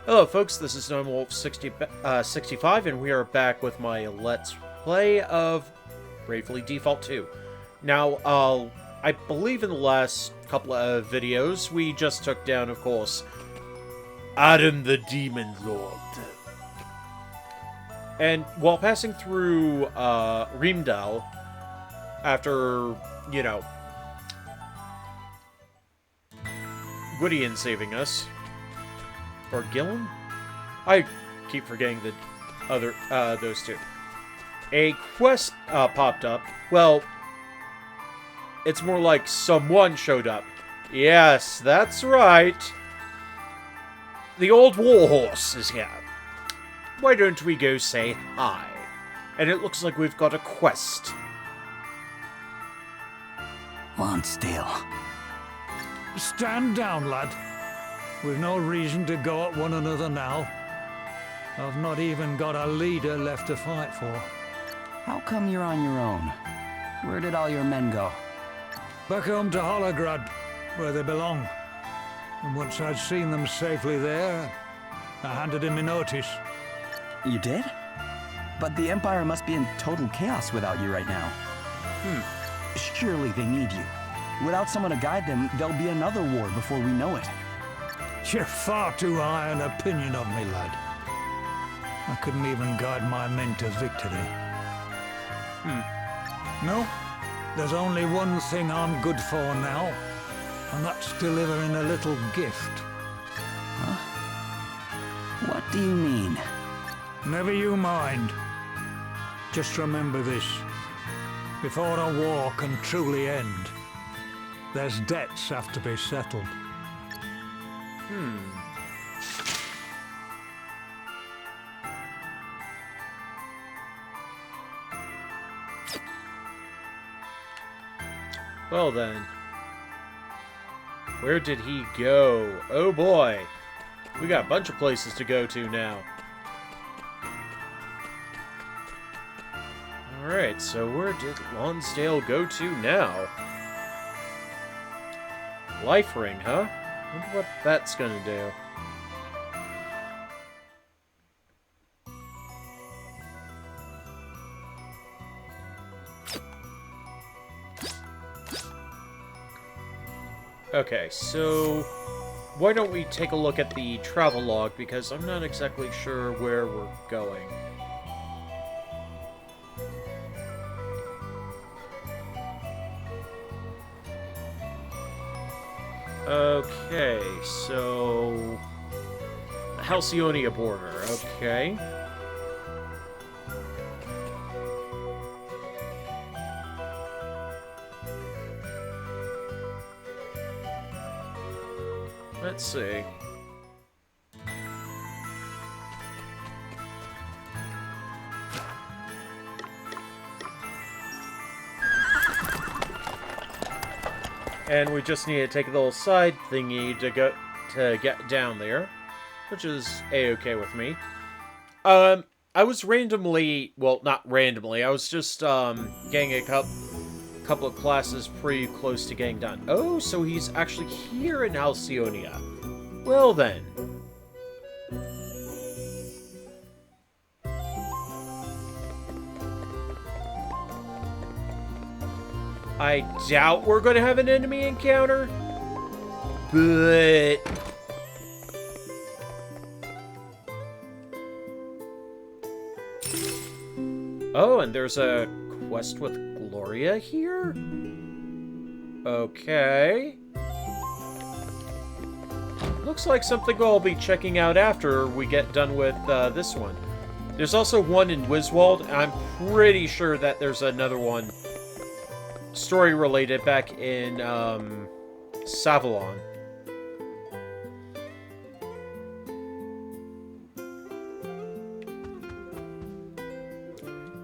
Hello folks, this is NomeWolf65 and we are back with my Let's Play of Bravely Default 2. Now, I believe in the last couple of videos, we just took down, of course, Adam the Demon Lord. And while passing through, Reamdal, after, you know, Gwydion saving us, or Gillen? I keep forgetting the other, those two. A quest, popped up. Well, it's more like someone showed up. Yes, that's right. The old warhorse is here. Why don't we go say hi? And it looks like we've got a quest. Lonsdale. Stand down, lad. We've no reason to go at one another now. I've not even got a leader left to fight for. How come you're on your own? Where did all your men go? Back home to Holograd, where they belong. And once I'd seen them safely there, I handed in my notice. You did? But the Empire must be in total chaos without you right now. Surely they need you. Without someone to guide them, there'll be another war before we know it. You're far too high an opinion of me, lad. I couldn't even guide my men to victory. No, there's only one thing I'm good for now, and that's delivering a little gift. What do you mean? Never you mind. Just remember this. Before a war can truly end, there's debts have to be settled. Well then. Where did he go? Oh boy. We got a bunch of places to go to now. Alright, so where did Lonsdale go to now? Life Ring, huh? Wonder what that's gonna do. Okay, so why don't we take a look at the travel log, because I'm not exactly sure where we're going. Okay, so Halcyonia border, okay. Let's see. And we just need to take a little side thingy to get down there, which is a-okay with me. I was randomly, well, not randomly, I was just getting a couple of classes pretty close to getting done. Oh, so he's actually here in Halcyonia. Well then. I doubt we're going to have an enemy encounter, but oh, and there's a quest with Gloria here? Okay. Looks like something I'll be checking out after we get done with this one. There's also one in Wiswald, and I'm pretty sure that there's another one story-related back in Savalon.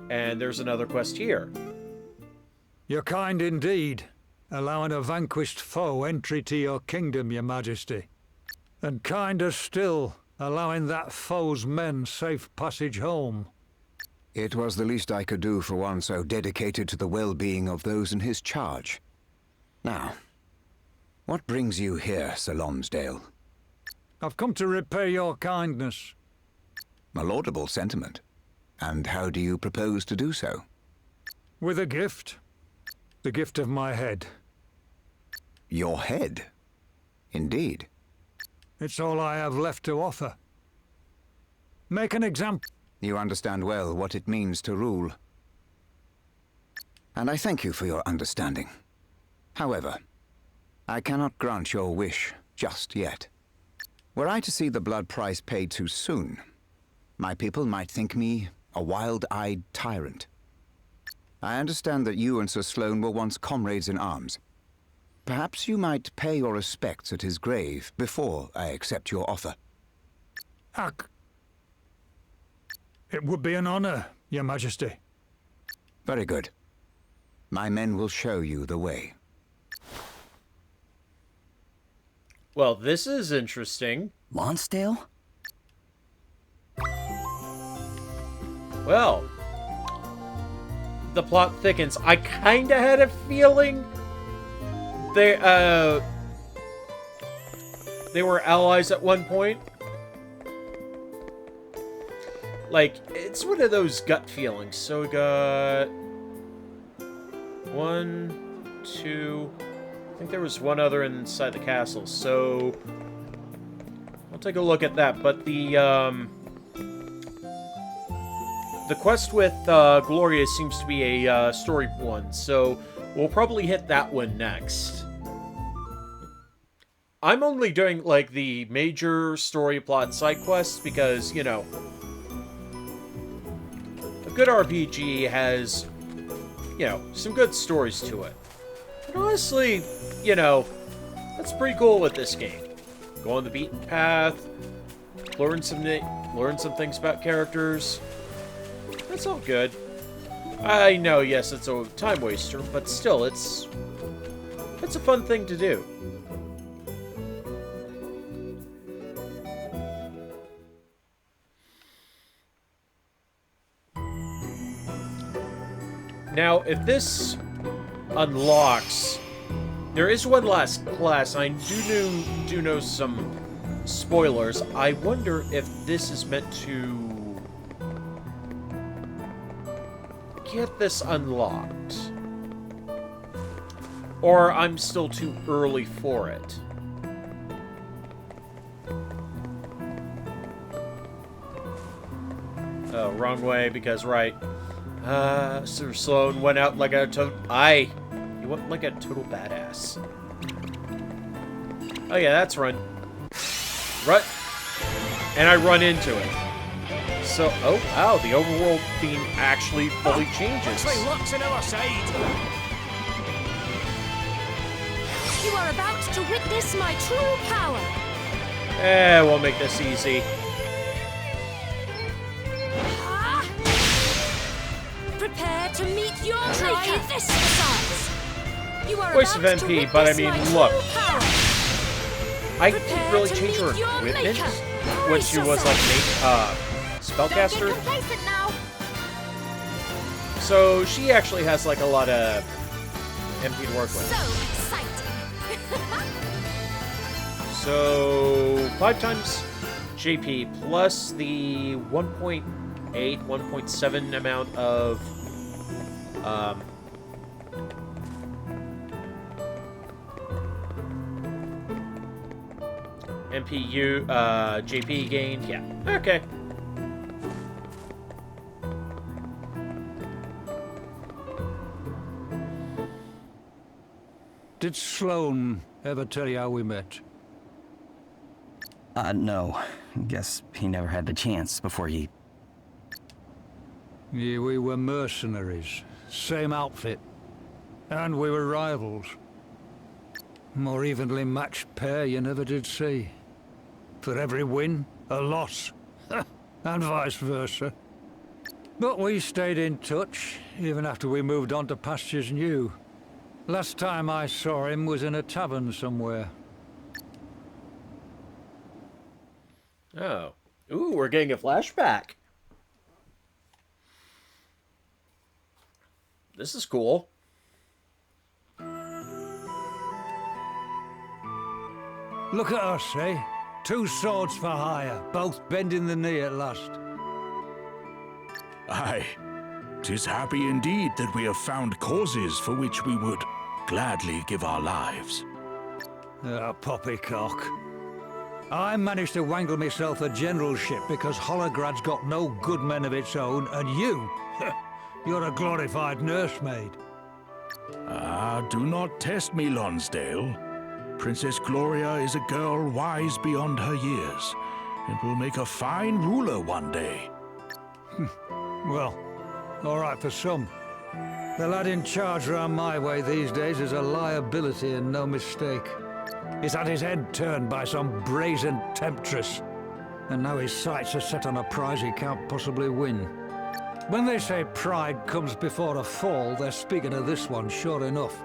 And there's another quest here. You're kind indeed, allowing a vanquished foe entry to your kingdom, your majesty. And kinder still, allowing that foe's men safe passage home. It was the least I could do for one so dedicated to the well-being of those in his charge. Now, what brings you here, Sir Lonsdale? I've come to repay your kindness. A laudable sentiment. And how do you propose to do so? With a gift. The gift of my head. Your head? Indeed. It's all I have left to offer. Make an example. You understand well what it means to rule. And I thank you for your understanding. However, I cannot grant your wish just yet. Were I to see the blood price paid too soon, my people might think me a wild-eyed tyrant. I understand that you and Sir Sloane were once comrades in arms. Perhaps you might pay your respects at his grave before I accept your offer. It would be an honor, Your Majesty. Very good. My men will show you the way. Well, this is interesting. Lonsdale? Well, the plot thickens. I kinda had a feeling they were allies at one point. Like, it's one of those gut feelings. So we got 1, 2. I think there was one other inside the castle. So I'll take a look at that. But the quest with Gloria seems to be a story one, so we'll probably hit that one next. I'm only doing, like, the major story plot side quests because, you know, a good RPG has, you know, some good stories to it. And honestly, you know, that's pretty cool with this game. Go on the beaten path, learn some things about characters. That's all good. I know, yes, it's a time waster, but still, it's a fun thing to do. Now, if this unlocks, there is one last class. I do know some spoilers. I wonder if this is meant to get this unlocked, or I'm still too early for it. Oh, wrong way, because right. Sir Sloane went out like a he went like a total badass. Oh yeah, that's run. And I run into it. So, oh wow, the overworld theme actually fully changes. You are about to witness my true power. We'll make this easy. Prepare to meet your maker. This size. You are Voice of about to MP, but I witness mean, my look. true power. I Prepare didn't really to change her meet your equipment maker. when Brace she was like Don't get spellcaster. complacent now. So she actually has like a lot of MP to work with. So exciting. So 5 times JP plus the 1.8, 1.7 amount of MPU JP gained. Yeah. Okay. Did Sloane ever tell you how we met? No. Guess he never had the chance before he... Yeah, we were mercenaries. Same outfit. And we were rivals. More evenly matched pair you never did see. For every win, a loss. And vice versa. But we stayed in touch, even after we moved on to pastures new. Last time I saw him was in a tavern somewhere. Oh. Ooh, we're getting a flashback. This is cool. Look at us, eh? 2 swords for hire, both bending the knee at last. Aye, 'tis happy indeed that we have found causes for which we would gladly give our lives. Poppycock. I managed to wangle myself a generalship because Holograd's got no good men of its own, and you're a glorified nursemaid. Ah, do not test me, Lonsdale. Princess Gloria is a girl wise beyond her years, and will make a fine ruler one day. Well, all right for some. The lad in charge round my way these days is a liability and no mistake. He's had his head turned by some brazen temptress, and now his sights are set on a prize he can't possibly win. When they say pride comes before a fall, they're speaking of this one, sure enough.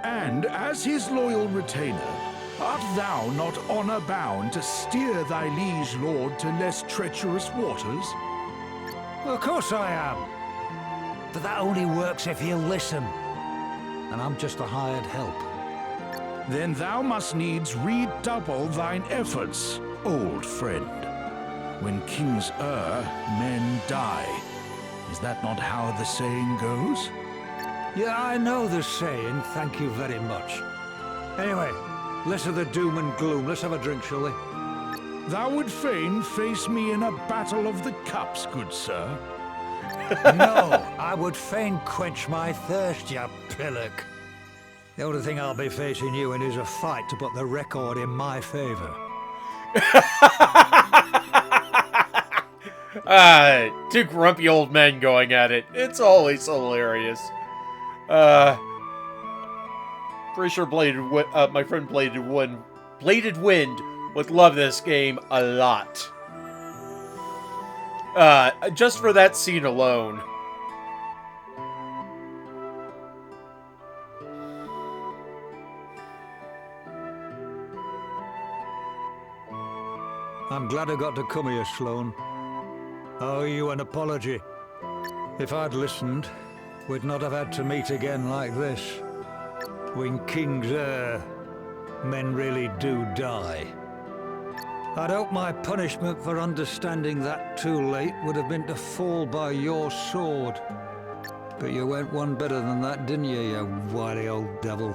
And as his loyal retainer, art thou not honor-bound to steer thy liege lord to less treacherous waters? Of course I am. But that only works if he'll listen. And I'm just a hired help. Then thou must needs redouble thine efforts, old friend. When kings err, men die. Is that not how the saying goes? Yeah, I know the saying, thank you very much. Anyway, less of the doom and gloom. Let's have a drink, shall we? Thou would fain face me in a battle of the cups, good sir. No, I would fain quench my thirst, you pillock. The only thing I'll be facing you in is a fight to put the record in my favor. Two grumpy old men going at it. It's always hilarious. Pretty sure my friend Bladed Wind would love this game a lot. Just for that scene alone. I'm glad I got to come here, Sloane. I owe you an apology. If I'd listened, we'd not have had to meet again like this. When kings err, men really do die. I'd hoped my punishment for understanding that too late would have been to fall by your sword. But you went one better than that, didn't you, you wily old devil?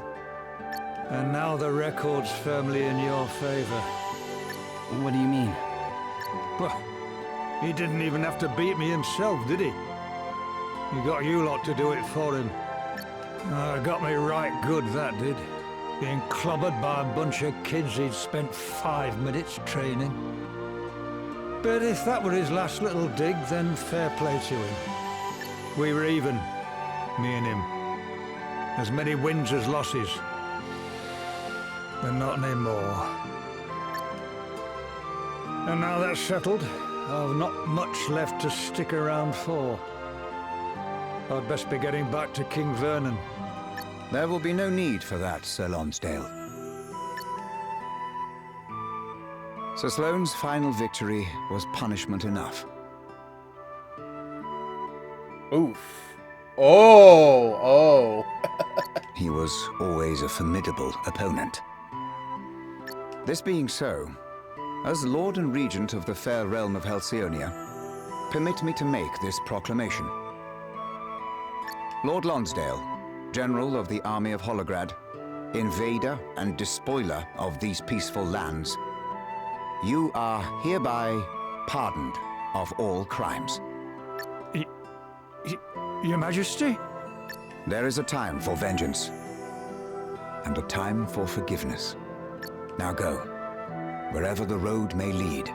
And now the record's firmly in your favor. What do you mean? Well, he didn't even have to beat me himself, did he? He got you lot to do it for him. Got me right good, that did. Being clobbered by a bunch of kids he'd spent 5 minutes training. But if that were his last little dig, then fair play to him. We were even, me and him. As many wins as losses. But not anymore. And now that's settled, I've not much left to stick around for. I'd best be getting back to King Vernon. There will be no need for that, Sir Lonsdale. Sir Sloane's final victory was punishment enough. Oof. Oh. He was always a formidable opponent. This being so, as Lord and Regent of the fair realm of Halcyonia, permit me to make this proclamation. Lord Lonsdale, General of the Army of Holograd, invader and despoiler of these peaceful lands, you are hereby pardoned of all crimes. Your Majesty? There is a time for vengeance, and a time for forgiveness. Now go, wherever the road may lead,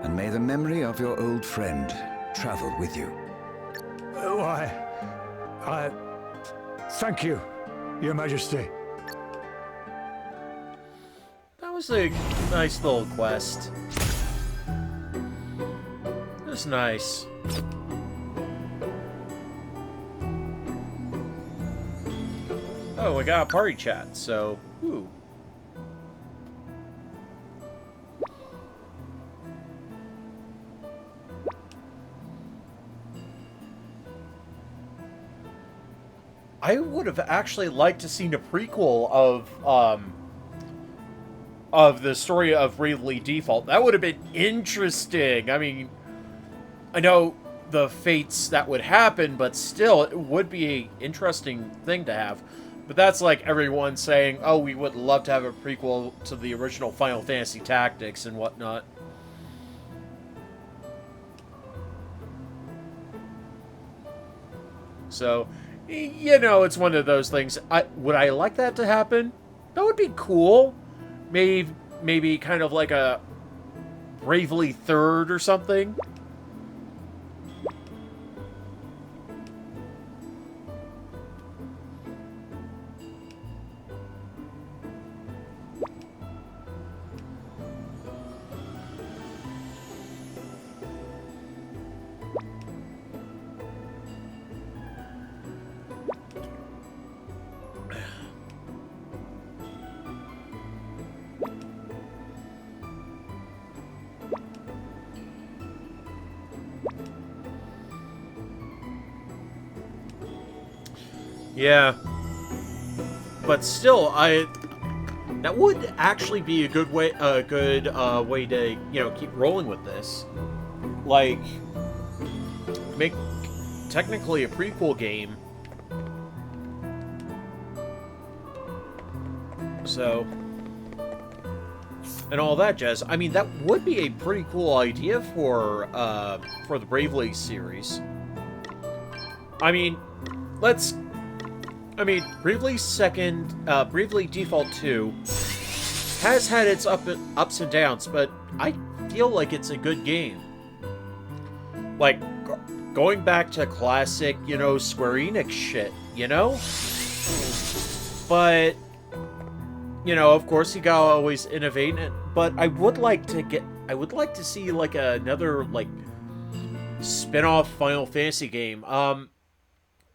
and may the memory of your old friend travel with you. I thank you, Your Majesty. That was a nice little quest. It was nice. Oh, we got a party chat, so... Ooh. I would have actually liked to seen a prequel of the story of Bravely Default. That would have been interesting. I mean, I know the fates that would happen, but still, it would be an interesting thing to have. But that's like everyone saying, oh, we would love to have a prequel to the original Final Fantasy Tactics and whatnot. So, you know, it's one of those things. Would I like that to happen? That would be cool. Maybe kind of like a Bravely Third or something. Yeah, but still, that would actually be a good way, way to, you know, keep rolling with this. Like, make technically a prequel game. So, and all that jazz. I mean, that would be a pretty cool idea for the Bravely series. I mean, Bravely Bravely Default 2 has had its ups and downs, but I feel like it's a good game. Like, going back to classic, you know, Square Enix shit, you know? But, you know, of course, you gotta always innovate, but I would like to see, like, another, like, spin-off Final Fantasy game.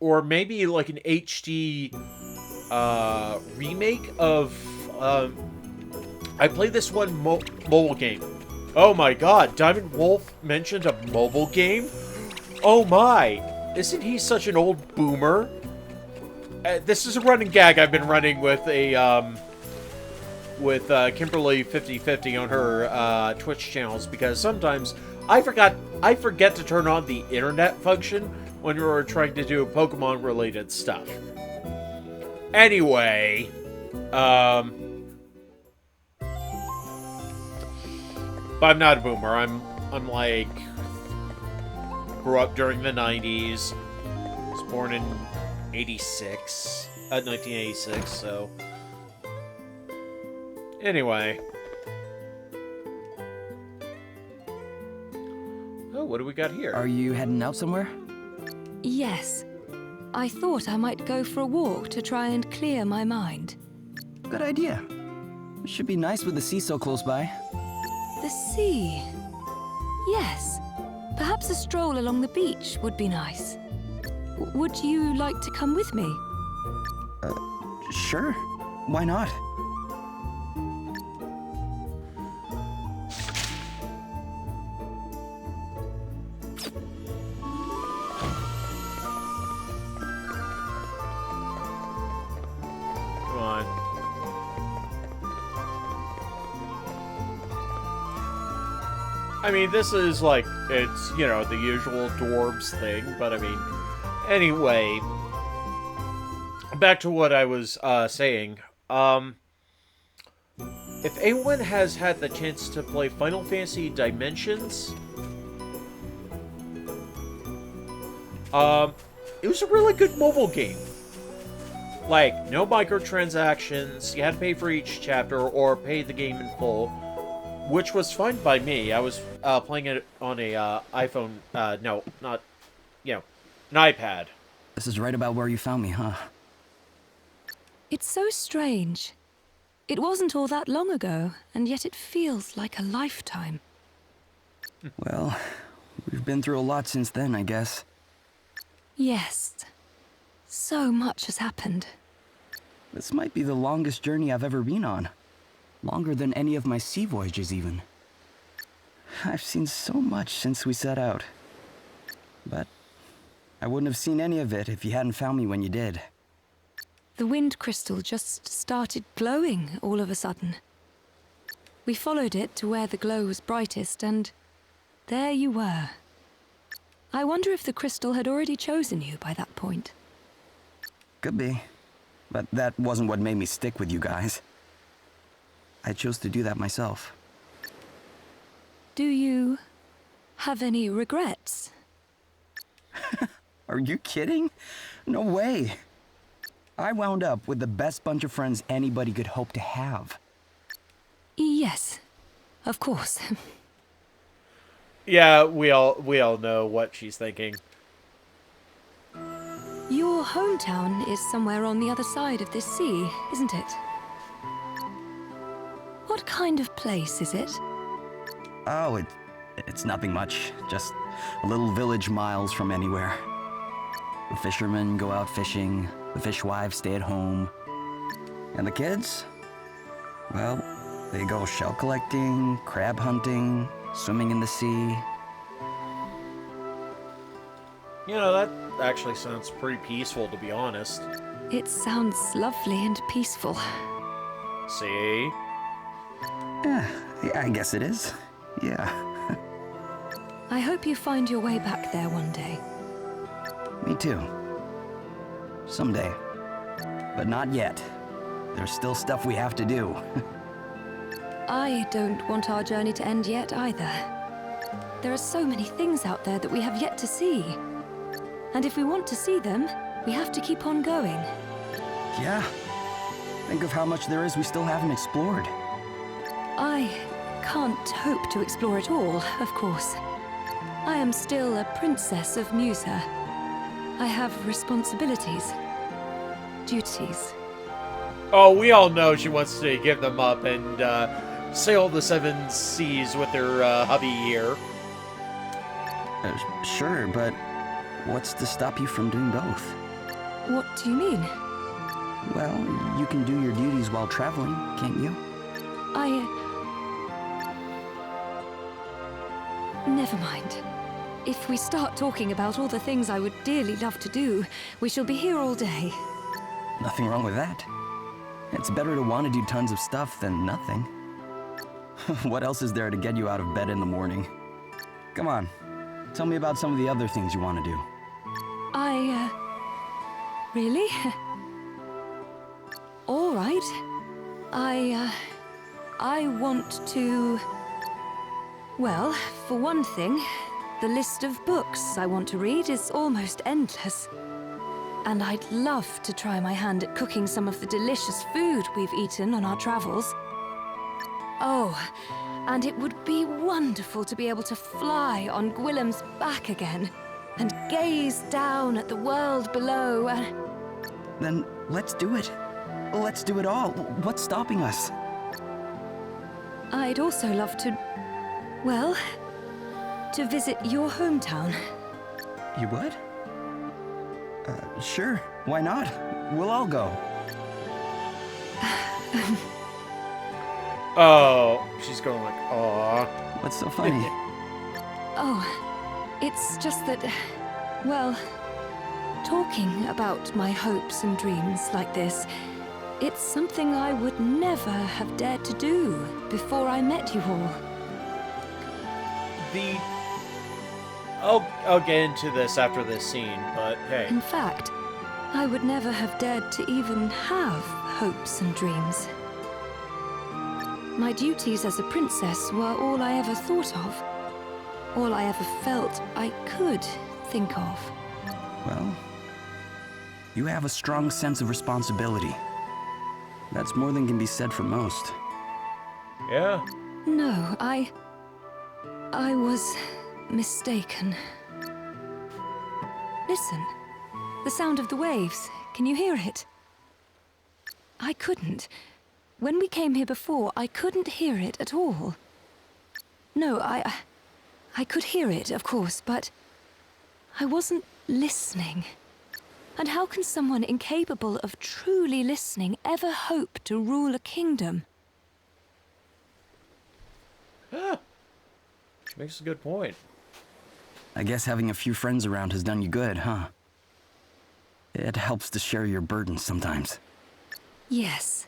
Or maybe like an HD remake of... I played this one mobile game. Oh my god, Diamond Wolf mentioned a mobile game? Oh my! Isn't he such an old boomer? This is a running gag I've been running with Kimberly 5050 on her Twitch channels, because sometimes I forget to turn on the internet function when we were trying to do Pokemon-related stuff. Anyway, but I'm not a boomer. I'm like, grew up during the 90s. Was born in 1986, so. Anyway. Oh, what do we got here? Are you heading out somewhere? Yes. I thought I might go for a walk to try and clear my mind. Good idea. It should be nice with the sea so close by. The sea? Yes. Perhaps a stroll along the beach would be nice. Would you like to come with me? Sure. Why not? I mean, this is like, it's, you know, the usual dwarves thing, but I mean, anyway, back to what I was saying. If anyone has had the chance to play Final Fantasy Dimensions, it was a really good mobile game. Like, no microtransactions, you had to pay for each chapter or pay the game in full, which was fine by me. I was playing it on a iPhone, no, not, you know, an iPad. This is right about where you found me, huh? It's so strange. It wasn't all that long ago, and yet it feels like a lifetime. Well, we've been through a lot since then, I guess. Yes. So much has happened. This might be the longest journey I've ever been on. Longer than any of my sea voyages, even. I've seen so much since we set out. But I wouldn't have seen any of it if you hadn't found me when you did. The wind crystal just started glowing all of a sudden. We followed it to where the glow was brightest, and there you were. I wonder if the crystal had already chosen you by that point. Could be. But that wasn't what made me stick with you guys. I chose to do that myself. Do you have any regrets? Are you kidding? No way. I wound up with the best bunch of friends anybody could hope to have. Yes, of course. Yeah, we all know what she's thinking. Your hometown is somewhere on the other side of this sea, isn't it? What kind of place is it? Oh, it's nothing much. Just a little village miles from anywhere. The fishermen go out fishing, the fishwives stay at home. And the kids? Well, they go shell collecting, crab hunting, swimming in the sea. You know, that actually sounds pretty peaceful, to be honest. It sounds lovely and peaceful. See? Yeah, I guess it is. Yeah. I hope you find your way back there one day. Me too. Someday. But not yet. There's still stuff we have to do. I don't want our journey to end yet either. There are so many things out there that we have yet to see. And if we want to see them, we have to keep on going. Yeah. Think of how much there is we still haven't explored. I can't hope to explore it all, of course. I am still a princess of Musa. I have responsibilities, duties. Oh, we all know she wants to give them up and sail the seven seas with her hubby here. Sure, but what's to stop you from doing both? What do you mean? Well, you can do your duties while traveling, can't you? Never mind. If we start talking about all the things I would dearly love to do, we shall be here all day. Nothing wrong with that. It's better to want to do tons of stuff than nothing. What else is there to get you out of bed in the morning? Come on, tell me about some of the other things you want to do. Really? All right. I want to... Well, for one thing, the list of books I want to read is almost endless. And I'd love to try my hand at cooking some of the delicious food we've eaten on our travels. Oh, and it would be wonderful to be able to fly on Gwillem's back again and gaze down at the world below and... Then let's do it. Let's do it all. What's stopping us? I'd also love to... well, to visit your hometown. You would? Sure. Why not? We'll all go. Oh, she's going like, aww. What's so funny? Oh, it's just that, well, talking about my hopes and dreams like this, it's something I would never have dared to do before I met you all. I'll get into this after this scene, but hey. In fact, I would never have dared to even have hopes and dreams. My duties as a princess were all I ever thought of. All I ever felt I could think of. Well, you have a strong sense of responsibility. That's more than can be said for most. Yeah. No, I was mistaken. Listen, the sound of the waves. Can you hear it? I couldn't. When we came here before, I couldn't hear it at all. No, I could hear it, of course, but I wasn't listening. And how can someone incapable of truly listening ever hope to rule a kingdom? She makes a good point. I guess having a few friends around has done you good, huh? It helps to share your burdens sometimes. Yes.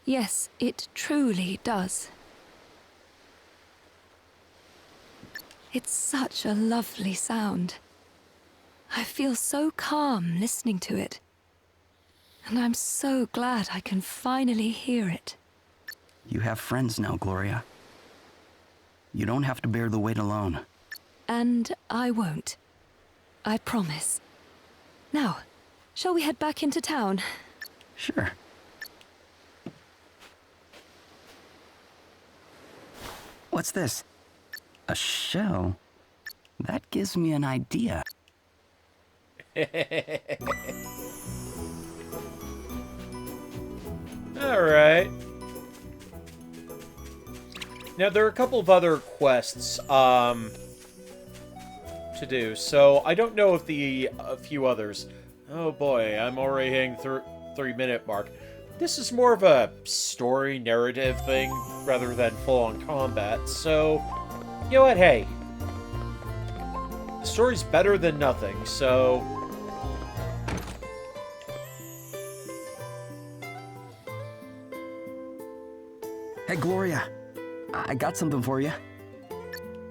Yes, it truly does. It's such a lovely sound. I feel so calm listening to it. And I'm so glad I can finally hear it. You have friends now, Gloria. You don't have to bear the weight alone. And I won't. I promise. Now, shall we head back into town? Sure. What's this? A shell? That gives me an idea. Alright. Now, there are a couple of other quests, to do, so I don't know if a few others... Oh boy, I'm already hitting 3-minute mark. This is more of a story narrative thing, rather than full-on combat, so... You know what, hey. The story's better than nothing, so... Hey, Gloria. I got something for you.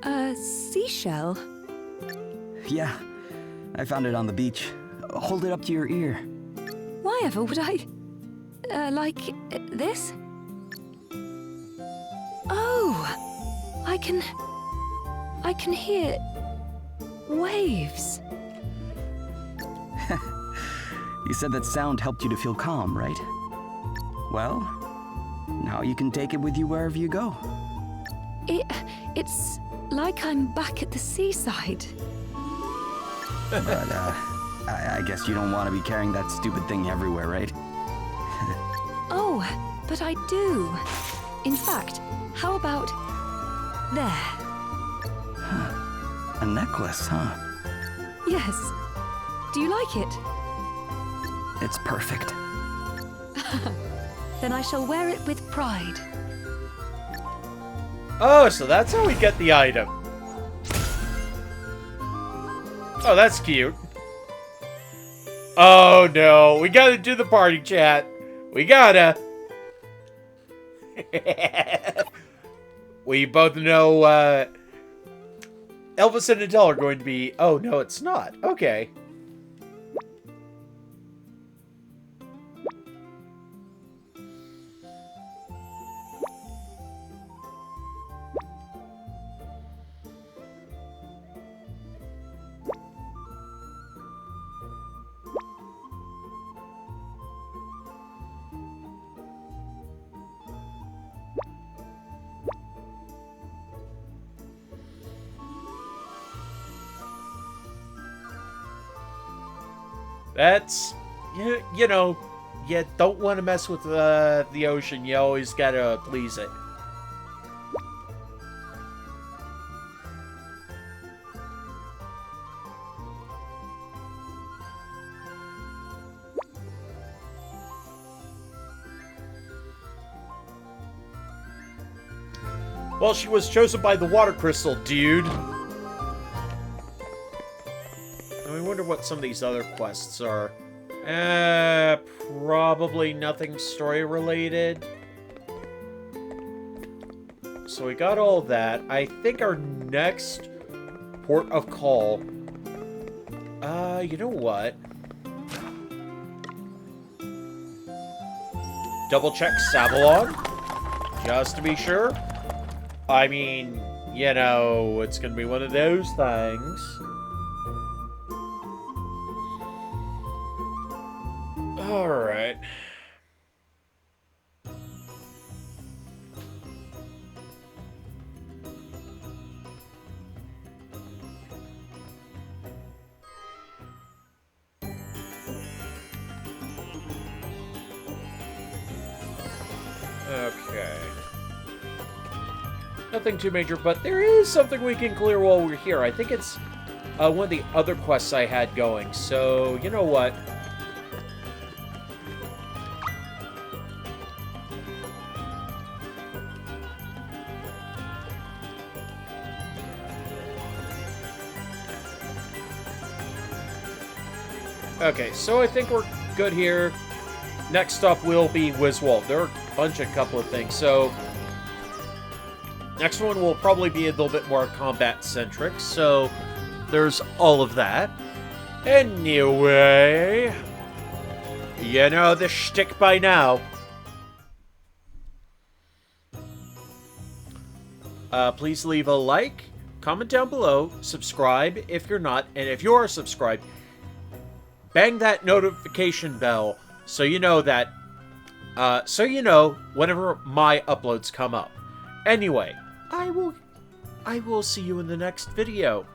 A seashell? Yeah, I found it on the beach. Hold it up to your ear. Why ever would I... like... this? Oh! I can hear... waves. You said that sound helped you to feel calm, right? Well, now you can take it with you wherever you go. It's like I'm back at the seaside. But, I guess you don't want to be carrying that stupid thing everywhere, right? Oh, but I do. In fact, how about... there? A necklace, huh? Yes. Do you like it? It's perfect. Then I shall wear it with pride. Oh, so that's how we get the item. Oh, that's cute. Oh no, we gotta do the party chat. We gotta. We both know, Elvis and Adele are going to be... Oh, no, it's not. Okay. That's, you know, you don't want to mess with the ocean. You always gotta please it. Well, she was chosen by the water crystal, dude. I wonder what some of these other quests are. Probably nothing story related. So we got all that. I think our next port of call... you know what? Double check Savalon, just to be sure. I mean, you know, it's gonna be one of those things. Alright. Okay. Nothing too major, but there is something we can clear while we're here. I think it's one of the other quests I had going, so you know what? Okay, so I think we're good here. Next up will be Wiswolf. There are a couple of things, so... Next one will probably be a little bit more combat-centric, so there's all of that. Anyway, you know the shtick by now. Please leave a like, comment down below, subscribe if you're not, and if you are subscribed, bang that notification bell so you know that, whenever my uploads come up. Anyway, I will see you in the next video.